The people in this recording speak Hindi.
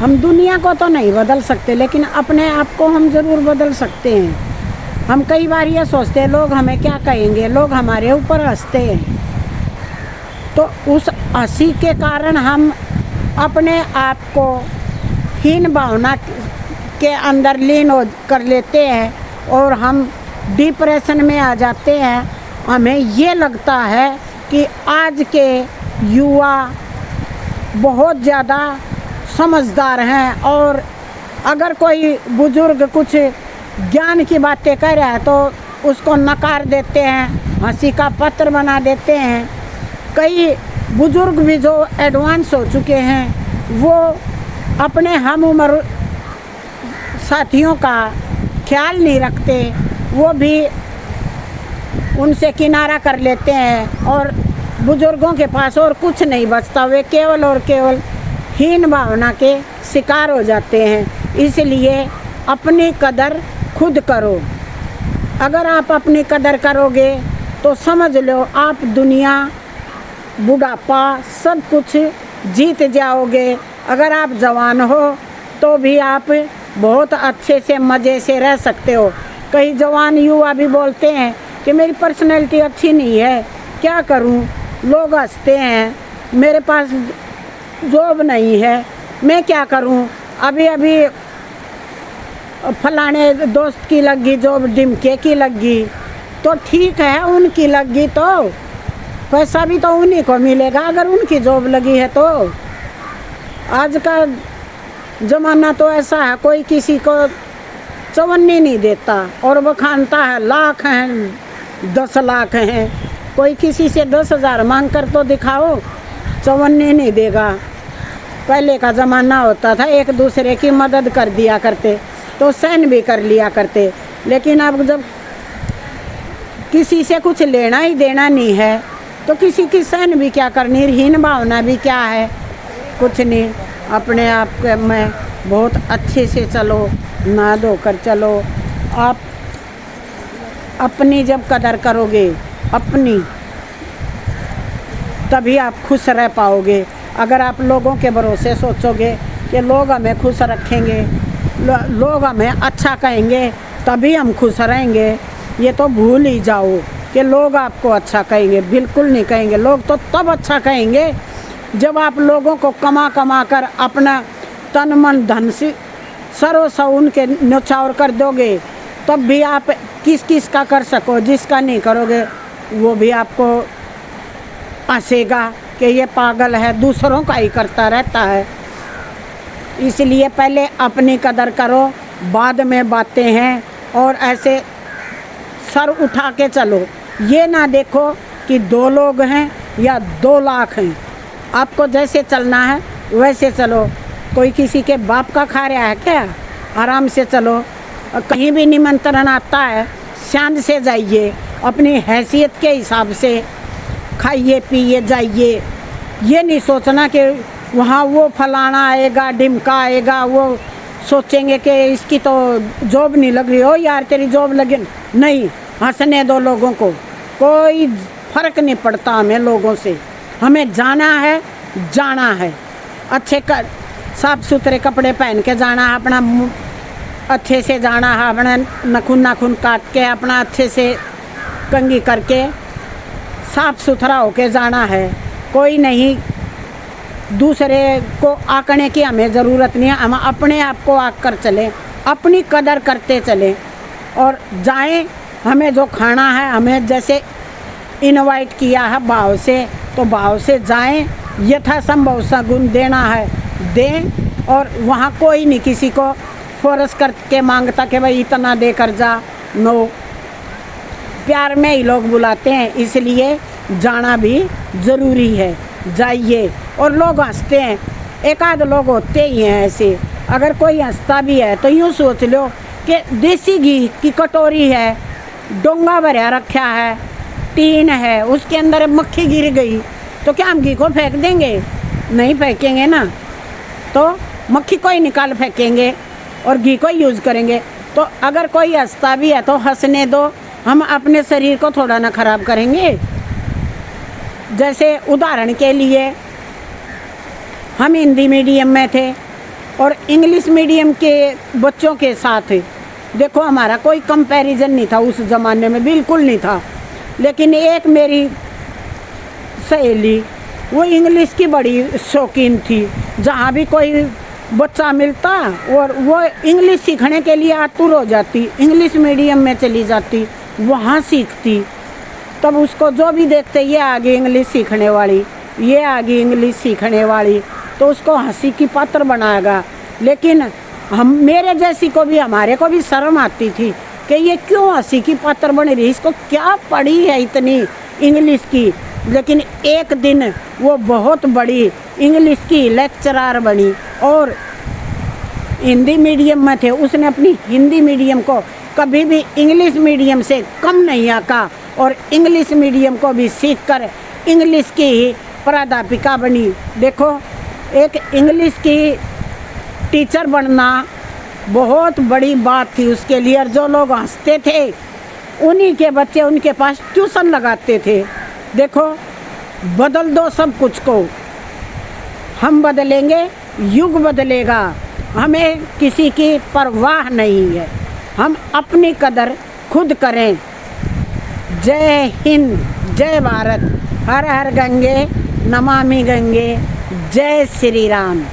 हम दुनिया को तो नहीं बदल सकते, लेकिन अपने आप को हम ज़रूर बदल सकते हैं। हम कई बार ये सोचते हैं लोग हमें क्या कहेंगे, लोग हमारे ऊपर हंसते हैं, तो उस हंसी के कारण हम अपने आप को हीन भावना के अंदर लीन कर लेते हैं और हम डिप्रेशन में आ जाते हैं। हमें ये लगता है कि आज के युवा बहुत ज़्यादा समझदार हैं, और अगर कोई बुज़ुर्ग कुछ ज्ञान की बातें कह रहा है तो उसको नकार देते हैं, हंसी का पात्र बना देते हैं। कई बुज़ुर्ग भी जो एडवांस हो चुके हैं वो अपने हम उम्र साथियों का ख्याल नहीं रखते, वो भी उनसे किनारा कर लेते हैं और बुज़ुर्गों के पास और कुछ नहीं बचता, वे केवल और केवल हीन भावना के शिकार हो जाते हैं। इसलिए अपनी कदर खुद करो। अगर आप अपनी कदर करोगे तो समझ लो आप दुनिया, बुढ़ापा सब कुछ जीत जाओगे। अगर आप जवान हो तो भी आप बहुत अच्छे से मज़े से रह सकते हो। कई जवान युवा भी बोलते हैं कि मेरी पर्सनैलिटी अच्छी नहीं है, क्या करूं, लोग हंसते हैं, मेरे पास जॉब नहीं है, मैं क्या करूं, अभी अभी फलाने दोस्त की लगी जॉब, डिमके की लगी, तो ठीक है उनकी लगी तो पैसा भी तो उन्हीं को मिलेगा अगर उनकी जॉब लगी है तो। आज का ज़माना तो ऐसा है, कोई किसी को चवन्नी नहीं देता और बखानता है लाख हैं 10 लाख हैं, कोई किसी से 10,000 मांग कर तो दिखाओ, चवन्नी नहीं देगा। पहले का ज़माना होता था एक दूसरे की मदद कर दिया करते तो सहन भी कर लिया करते, लेकिन अब जब किसी से कुछ लेना ही देना नहीं है तो किसी की सहन भी क्या करनी, हीन भावना भी क्या है, कुछ नहीं। अपने आप में बहुत अच्छे से चलो, ना धोकर चलो। आप अपनी जब कदर करोगे अपनी, तभी आप खुश रह पाओगे। अगर आप लोगों के भरोसे सोचोगे कि लोग हमें खुश रखेंगे, लोग हमें अच्छा कहेंगे तभी हम खुश रहेंगे, ये तो भूल ही जाओ कि लोग आपको अच्छा कहेंगे। बिल्कुल नहीं कहेंगे, लोग तो तब अच्छा कहेंगे जब आप लोगों को कमा कमा कर अपना तन मन धन से सर्वस्व उनके न्यौछावर कर दोगे, तब भी आप किस किस का कर सको, जिसका नहीं करोगे वो भी आपको हंसेगा कि ये पागल है, दूसरों का ही करता रहता है। इसलिए पहले अपनी कदर करो, बाद में बातें हैं। और ऐसे सर उठा के चलो, ये ना देखो कि 2 लोग हैं या 2 लाख हैं, आपको जैसे चलना है वैसे चलो। कोई किसी के बाप का खा रहा है क्या, आराम से चलो। कहीं भी निमंत्रण आता है शान से जाइए, अपनी हैसियत के हिसाब से खाइए पिए जाइए। ये नहीं सोचना कि वहाँ वो फलाना आएगा, ढिमका आएगा, वो सोचेंगे कि इसकी तो जॉब नहीं लग रही, हो यार तेरी जॉब लगे, नहीं, हंसने दो लोगों को, कोई फ़र्क नहीं पड़ता हमें लोगों से। हमें जाना है, जाना है, अच्छे साफ़ सुथरे कपड़े पहन के जाना है, अपना अच्छे से जाना है, अपना नाखून काट के अपना अच्छे से कंघी करके साफ़ सुथरा होके जाना है। कोई नहीं दूसरे को आंकने की हमें ज़रूरत नहीं है, हम अपने आप को आंक कर चलें, अपनी कदर करते चलें और जाएं। हमें जो खाना है, हमें जैसे इनवाइट किया है भाव से, तो भाव से जाएं, यथासंभव सगुन देना है दें। और वहाँ कोई नहीं किसी को फोर्स करके मांगता कि भाई इतना दे कर जा, नो, प्यार में ही लोग बुलाते हैं, इसलिए जाना भी ज़रूरी है। जाइए। और लोग हंसते हैं, एक आध लोग होते ही हैं ऐसे, अगर कोई हंसता भी है तो यूँ सोच लो कि देसी घी की कटोरी है, डोंगा भरा रखा है, टीन है, उसके अंदर मक्खी गिर गई तो क्या हम घी को फेंक देंगे? नहीं फेंकेंगे ना, तो मक्खी को ही निकाल फेंकेंगे और घी को यूज़ करेंगे। तो अगर कोई हंसता भी है तो हंसने दो, हम अपने शरीर को थोड़ा ना ख़राब करेंगे। जैसे उदाहरण के लिए हम हिंदी मीडियम में थे और इंग्लिश मीडियम के बच्चों के साथ देखो हमारा कोई कंपैरिजन नहीं था उस ज़माने में, बिल्कुल नहीं था। लेकिन एक मेरी सहेली वो इंग्लिश की बड़ी शौकीन थी, जहाँ भी कोई बच्चा मिलता और वो इंग्लिश सीखने के लिए आतुर हो जाती, इंग्लिश मीडियम में चली जाती, वहाँ सीखती। तब उसको जो भी देखते ये आगे इंग्लिश सीखने वाली, ये आगे इंग्लिश सीखने वाली, तो उसको हंसी की पात्र बनाएगा। लेकिन हम मेरे जैसी को भी, हमारे को भी शर्म आती थी कि ये क्यों हंसी की पात्र बन रही, इसको क्या पढ़ी है इतनी इंग्लिश की। लेकिन एक दिन वो बहुत बड़ी इंग्लिश की लेक्चरर बनी और हिंदी मीडियम में थे, उसने अपनी हिंदी मीडियम को कभी भी इंग्लिश मीडियम से कम नहीं आका और इंग्लिश मीडियम को भी सीखकर इंग्लिश की ही प्राध्यापिका बनी। देखो एक इंग्लिश की टीचर बनना बहुत बड़ी बात थी उसके लिए, और जो लोग हंसते थे उन्हीं के बच्चे उनके पास ट्यूशन लगाते थे। देखो बदल दो सब कुछ को, हम बदलेंगे, युग बदलेगा, हमें किसी की परवाह नहीं है, हम अपनी कदर खुद करें। जय हिंद, जय भारत, हर हर गंगे, नमामि गंगे, जय श्री राम।